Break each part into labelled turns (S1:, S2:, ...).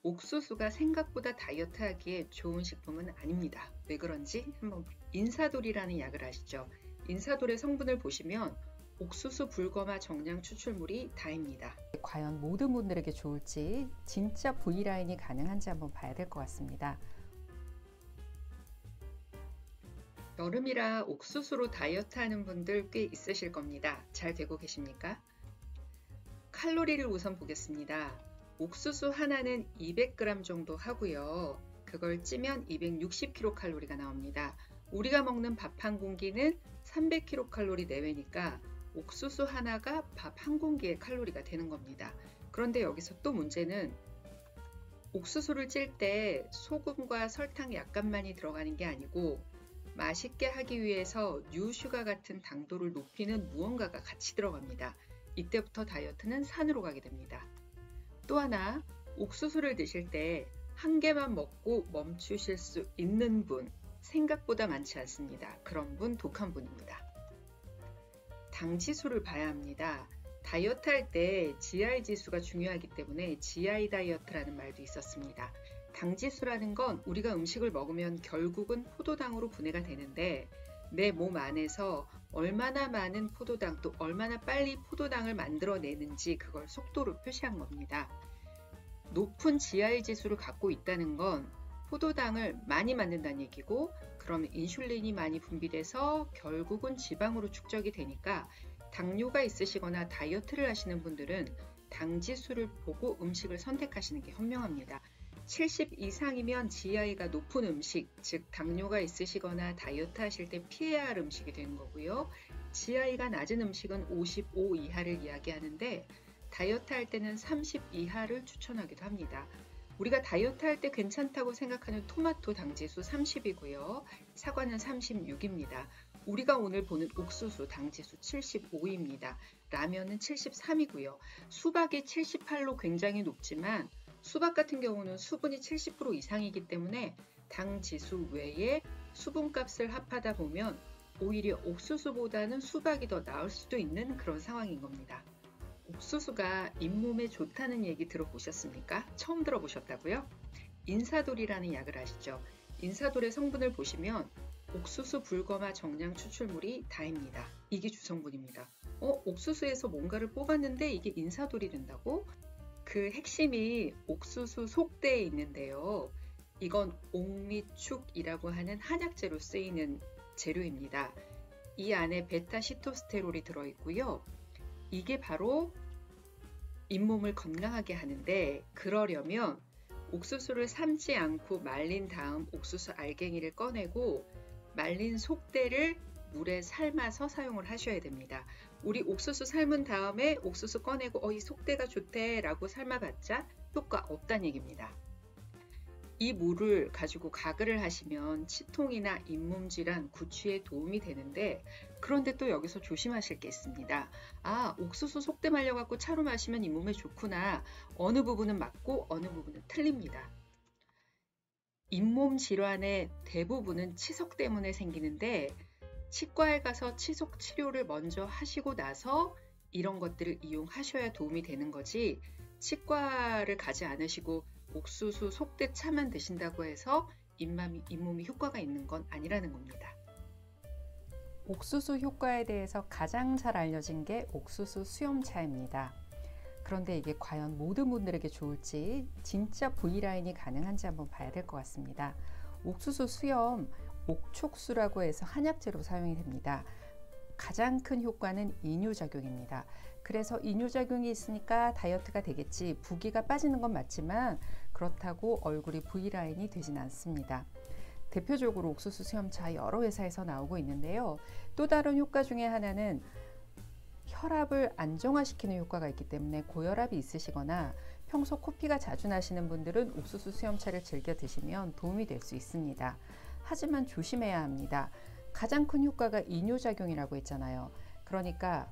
S1: 옥수수가 생각보다 다이어트하기에 좋은 식품은 아닙니다. 왜 그런지 한번 인사돌이라는 약을 아시죠? 인사돌의 성분을 보시면 옥수수, 불검화, 정량 추출물이 다입니다.
S2: 과연 모든 분들에게 좋을지 진짜 V라인이 가능한지 한번 봐야 될 것 같습니다.
S1: 여름이라 옥수수로 다이어트하는 분들 꽤 있으실 겁니다. 잘 되고 계십니까? 칼로리를 우선 보겠습니다. 옥수수 하나는 200g 정도 하고요. 그걸 찌면 260kcal가 나옵니다. 우리가 먹는 밥 한 공기는 300kcal 내외니까 옥수수 하나가 밥 한 공기의 칼로리가 되는 겁니다. 그런데 여기서 또 문제는 옥수수를 찔 때 소금과 설탕 약간만이 들어가는 게 아니고 맛있게 하기 위해서 뉴슈가 같은 당도를 높이는 무언가가 같이 들어갑니다. 이때부터 다이어트는 산으로 가게 됩니다. 또 하나, 옥수수를 드실 때 한 개만 먹고 멈추실 수 있는 분 생각보다 많지 않습니다. 그런 분 독한 분입니다. 당 지수를 봐야 합니다. 다이어트 할 때 GI 지수가 중요하기 때문에 GI 다이어트라는 말도 있었습니다. 당 지수라는 건 우리가 음식을 먹으면 결국은 포도당으로 분해가 되는데 내 몸 안에서 얼마나 많은 포도당 또 얼마나 빨리 포도당을 만들어내는지 그걸 속도로 표시한 겁니다. 높은 GI 지수를 갖고 있다는 건 포도당을 많이 만든다는 얘기고 그러면 인슐린이 많이 분비돼서 결국은 지방으로 축적이 되니까 당뇨가 있으시거나 다이어트를 하시는 분들은 당 지수를 보고 음식을 선택하시는 게 현명합니다. 70 이상이면 GI가 높은 음식, 즉 당뇨가 있으시거나 다이어트 하실 때 피해야 할 음식이 되는 거고요. GI가 낮은 음식은 55 이하를 이야기하는데 다이어트 할 때는 30 이하를 추천하기도 합니다. 우리가 다이어트 할 때 괜찮다고 생각하는 토마토 당지수 30이고요. 사과는 36입니다. 우리가 오늘 보는 옥수수 당지수 75입니다. 라면은 73이고요. 수박이 78로 굉장히 높지만 수박 같은 경우는 수분이 70% 이상이기 때문에 당 지수 외에 수분값을 합하다 보면 오히려 옥수수보다는 수박이 더 나을 수도 있는 그런 상황인 겁니다. 옥수수가 잇몸에 좋다는 얘기 들어보셨습니까? 처음 들어보셨다고요? 인사돌이라는 약을 아시죠? 인사돌의 성분을 보시면 옥수수, 불검화, 정량 추출물이 다입니다. 이게 주성분입니다. 옥수수에서 뭔가를 뽑았는데 이게 인사돌이 된다고? 그 핵심이 옥수수 속대에 있는데요. 이건 옥미축이라고 하는 한약재로 쓰이는 재료입니다. 이 안에 베타시토스테롤이 들어있고요. 이게 바로 잇몸을 건강하게 하는데 그러려면 옥수수를 삶지 않고 말린 다음 옥수수 알갱이를 꺼내고 말린 속대를 물에 삶아서 사용을 하셔야 됩니다. 우리 옥수수 삶은 다음에 옥수수 꺼내고 이 속대가 좋대 라고 삶아봤자 효과 없다는 얘기입니다. 이 물을 가지고 가글을 하시면 치통이나 잇몸 질환, 구취에 도움이 되는데 그런데 또 여기서 조심하실 게 있습니다. 옥수수 속대 말려갖고 차로 마시면 잇몸에 좋구나. 어느 부분은 맞고 어느 부분은 틀립니다. 잇몸 질환의 대부분은 치석 때문에 생기는데 치과에 가서 치석 치료를 먼저 하시고 나서 이런 것들을 이용하셔야 도움이 되는 거지 치과를 가지 않으시고 옥수수 속대 차만 드신다고 해서 잇몸이 효과가 있는 건 아니라는 겁니다.
S2: 옥수수 효과에 대해서 가장 잘 알려진 게 옥수수 수염차입니다. 그런데 이게 과연 모든 분들에게 좋을지 진짜 V라인이 가능한지 한번 봐야 될 것 같습니다. 옥수수 수염, 옥촉수라고 해서 한약재로 사용이 됩니다. 가장 큰 효과는 이뇨작용입니다. 그래서 이뇨작용이 있으니까 다이어트가 되겠지, 부기가 빠지는 건 맞지만 그렇다고 얼굴이 V라인이 되진 않습니다. 대표적으로 옥수수 수염차 여러 회사에서 나오고 있는데요. 또 다른 효과 중에 하나는 혈압을 안정화시키는 효과가 있기 때문에 고혈압이 있으시거나 평소 코피가 자주 나시는 분들은 옥수수 수염차를 즐겨 드시면 도움이 될 수 있습니다. 하지만 조심해야 합니다. 가장 큰 효과가 이뇨작용이라고 했잖아요. 그러니까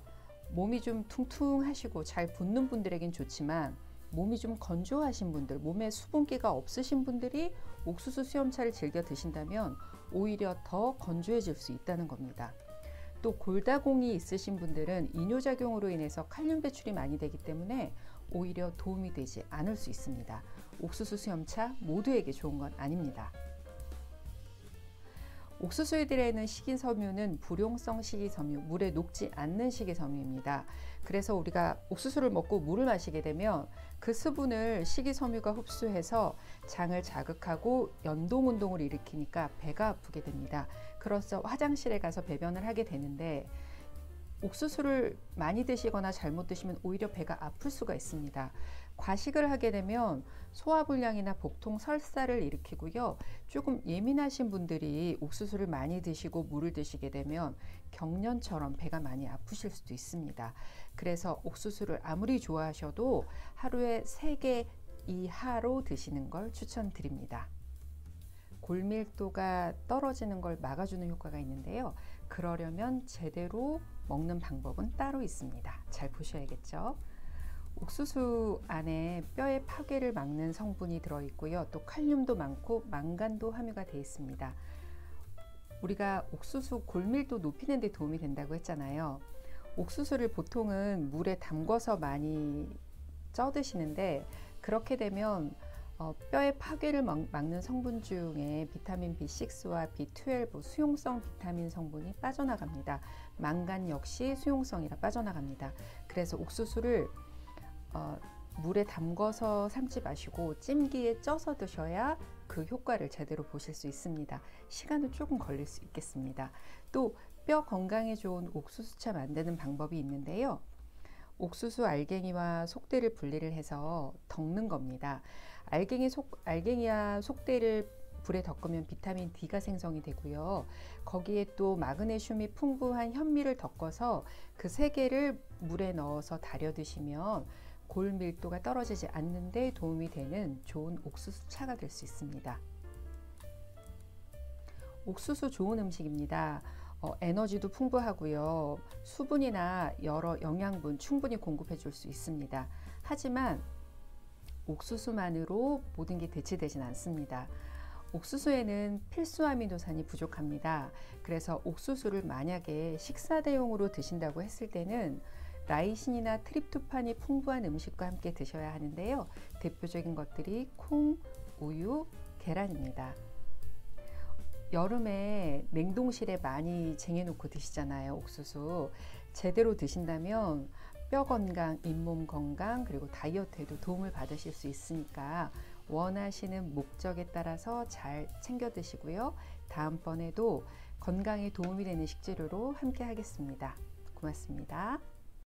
S2: 몸이 좀 퉁퉁하시고 잘 붓는 분들에겐 좋지만 몸이 좀 건조하신 분들, 몸에 수분기가 없으신 분들이 옥수수 수염차를 즐겨 드신다면 오히려 더 건조해질 수 있다는 겁니다. 또 골다공이 있으신 분들은 이뇨작용으로 인해서 칼륨 배출이 많이 되기 때문에 오히려 도움이 되지 않을 수 있습니다. 옥수수 수염차 모두에게 좋은 건 아닙니다. 옥수수에 식이섬유는 불용성 식이섬유, 물에 녹지 않는 식이섬유입니다. 그래서 우리가 옥수수를 먹고 물을 마시게 되면 그 수분을 식이섬유가 흡수해서 장을 자극하고 연동운동을 일으키니까 배가 아프게 됩니다. 그래서 화장실에 가서 배변을 하게 되는데 옥수수를 많이 드시거나 잘못 드시면 오히려 배가 아플 수가 있습니다. 과식을 하게 되면 소화불량이나 복통, 설사를 일으키고요. 조금 예민하신 분들이 옥수수를 많이 드시고 물을 드시게 되면 경련처럼 배가 많이 아프실 수도 있습니다. 그래서 옥수수를 아무리 좋아하셔도 하루에 3개 이하로 드시는 걸 추천드립니다. 골밀도가 떨어지는 걸 막아주는 효과가 있는데요. 그러려면 제대로 먹는 방법은 따로 있습니다. 잘 보셔야겠죠? 옥수수 안에 뼈의 파괴를 막는 성분이 들어있고요. 또 칼륨도 많고 망간도 함유가 되어 있습니다. 우리가 옥수수 골밀도 높이는 데 도움이 된다고 했잖아요. 옥수수를 보통은 물에 담궈서 많이 쪄 드시는데 그렇게 되면 뼈의 파괴를 막는 성분 중에 비타민 B6와 B12 수용성 비타민 성분이 빠져나갑니다. 망간 역시 수용성이라 빠져나갑니다. 그래서 옥수수를 물에 담궈서 삶지 마시고 찜기에 쪄서 드셔야 그 효과를 제대로 보실 수 있습니다. 시간은 조금 걸릴 수 있겠습니다. 또 뼈 건강에 좋은 옥수수차 만드는 방법이 있는데요. 옥수수 알갱이와 속대를 분리를 해서 덮는 겁니다. 알갱이와 속대를 불에 덮으면 비타민 D가 생성이 되고요. 거기에 또 마그네슘이 풍부한 현미를 덮어서 그 3개를 물에 넣어서 달여 드시면 골밀도가 떨어지지 않는 데 도움이 되는 좋은 옥수수 차가 될 수 있습니다. 옥수수 좋은 음식입니다. 에너지도 풍부하고요. 수분이나 여러 영양분 충분히 공급해 줄 수 있습니다. 하지만 옥수수만으로 모든 게 대체되진 않습니다. 옥수수에는 필수 아미노산이 부족합니다. 그래서 옥수수를 만약에 식사 대용으로 드신다고 했을 때는 라이신이나 트립토판이 풍부한 음식과 함께 드셔야 하는데요. 대표적인 것들이 콩, 우유, 계란입니다. 여름에 냉동실에 많이 쟁여놓고 드시잖아요. 옥수수 제대로 드신다면 뼈 건강, 잇몸 건강, 그리고 다이어트에도 도움을 받으실 수 있으니까 원하시는 목적에 따라서 잘 챙겨 드시고요. 다음번에도 건강에 도움이 되는 식재료로 함께 하겠습니다. 고맙습니다.